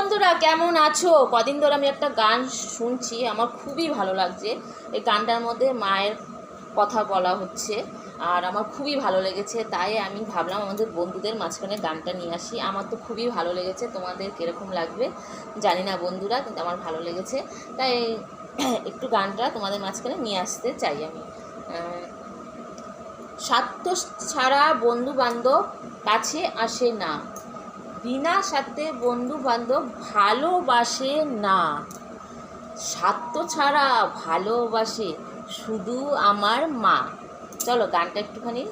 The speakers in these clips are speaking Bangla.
বন্ধুরা কেমন আছো? কদিন ধরে আমি একটা গান শুনছি, আমার খুবই ভালো লাগছে। এই গানটার মধ্যে মায়ের কথা বলা হচ্ছে আর আমার খুবই ভালো লেগেছে, তাই আমি ভাবলাম আমাদের বন্ধুদের মাঝখানে গানটা নিয়ে আসি। আমার তো খুবই ভালো লেগেছে, তোমাদের কীরকম লাগবে জানি না বন্ধুরা, কিন্তু আমার ভালো লেগেছে, তাই একটু গানটা তোমাদের মাঝখানে নিয়ে আসতে চাই আমি। স্বার্থ ছাড়া বন্ধু বান্ধব কাছে আসে না, বিনা স্বার্থে বন্ধু বান্ধব ভালোবাসে না, স্বার্থ ছাড়া ভালোবাসে শুধু আমার মা। চলো গানটা একটুখানি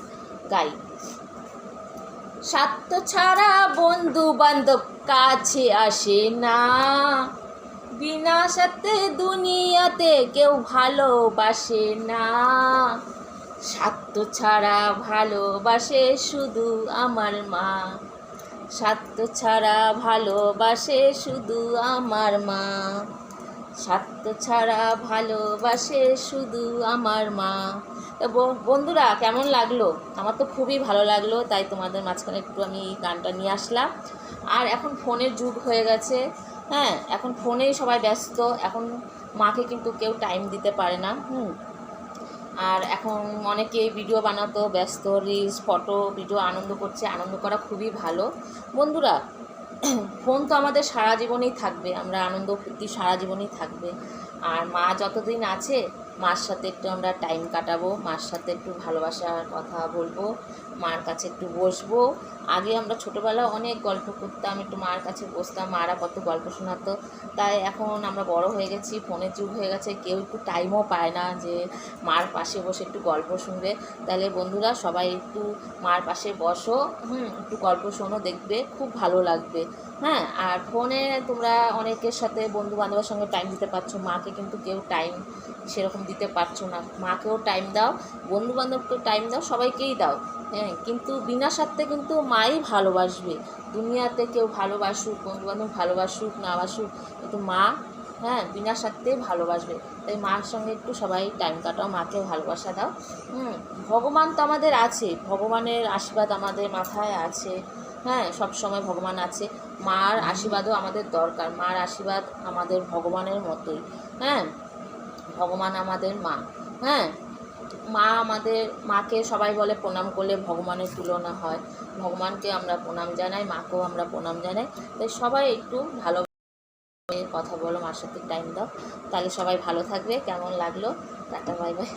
গাই। স্বার্থ ছাড়া বন্ধু বান্ধব কাছে আসে না, বিনা স্বার্থে দুনিয়াতে কেউ ভালোবাসে না, স্বার্থ ছাড়া ভালোবাসে শুধু আমার মা, স্বার্থ ছাড়া ভালোবাসে শুধু আমার মা, স্বার্থ ছাড়া ভালোবাসে শুধু আমার মা। তো বন্ধুরা কেমন লাগলো? আমার তো খুবই ভালো লাগলো, তাই তোমাদের মাঝখানে একটু আমি এই গানটা নিয়ে আসলাম। আর এখন ফোনের যুগ হয়ে গেছে, হ্যাঁ, এখন ফোনেই সবাই ব্যস্ত, এখন মাকে কিন্তু কেউ টাইম দিতে পারে না। আর এখন অনেকে ভিডিও বানাতো ব্যস্ত, রিলস ফটো ভিডিও আনন্দ করছে, আনন্দ করা খুবই ভালো বন্ধুরা। ফোন তো আমাদের সারা জীবনেই থাকবে, আমরা আনন্দ ফুর্তি সারা জীবনেই থাকবে। আর মা যতদিন আছে মার সাথে একটু আমরা টাইম কাটাবো, মার সাথে একটু ভালোবাসার কথা বলবো, মার কাছে একটু বসবো। আগে আমরা ছোটোবেলায় অনেক গল্প করতাম, একটু মার কাছে বসতাম, মারা কত গল্প শোনাতো। তাই এখন আমরা বড় হয়ে গেছি, ফোনের যুগ হয়ে গেছে, কেউ একটু টাইমও পায় না যে মার পাশে বসে একটু গল্প শুনবে। তাহলে বন্ধুরা সবাই একটু মার পাশে বসো, একটু গল্প শোনো, দেখবে খুব ভালো লাগবে। হ্যাঁ, আর ফোনে তোমরা অনেকের সাথে বন্ধু বান্ধবের সঙ্গে টাইম দিতে পারছো, মাকে কিন্তু কেউ টাইম সেরকম দিতে পারছো না। মাকেও টাইম দাও, বন্ধু বান্ধবকেও টাইম দাও, সবাইকেই দাও, হ্যাঁ, কিন্তু বিনা স্বার্থে কিন্তু মাই ভালোবাসবে। দুনিয়াতে কেউ ভালোবাসুক, বন্ধু বান্ধব ভালোবাসুক না বাসুক, কিন্তু মা, হ্যাঁ, বিনা স্বার্থে ভালোবাসবে। তাই মার সঙ্গে একটু সবাই টাইম কাটাও, মাকেও ভালোবাসা দাও। ভগবান তো আমাদের আছে, ভগবানের আশীর্বাদ আমাদের মাথায় আছে, হ্যাঁ, সব সময় ভগবান আছে। মার আশীর্বাদও আমাদের দরকার, মার আশীর্বাদ আমাদের ভগবানের মতোই। হ্যাঁ, ভগবান আমাদের মা। হ্যাঁ, মা আমাদের, মাকে সবাই বলে প্রণাম করলে ভগবানের তুলনা হয়, ভগবানকে আমরা প্রণাম জানাই, মাকেও আমরা প্রণাম জানাই। তাই সবাই একটু ভালো কথা বলো, মার সাথে টাইম দাও, তাহলে সবাই ভালো থাকবে। কেমন লাগলো? Tata, bye bye.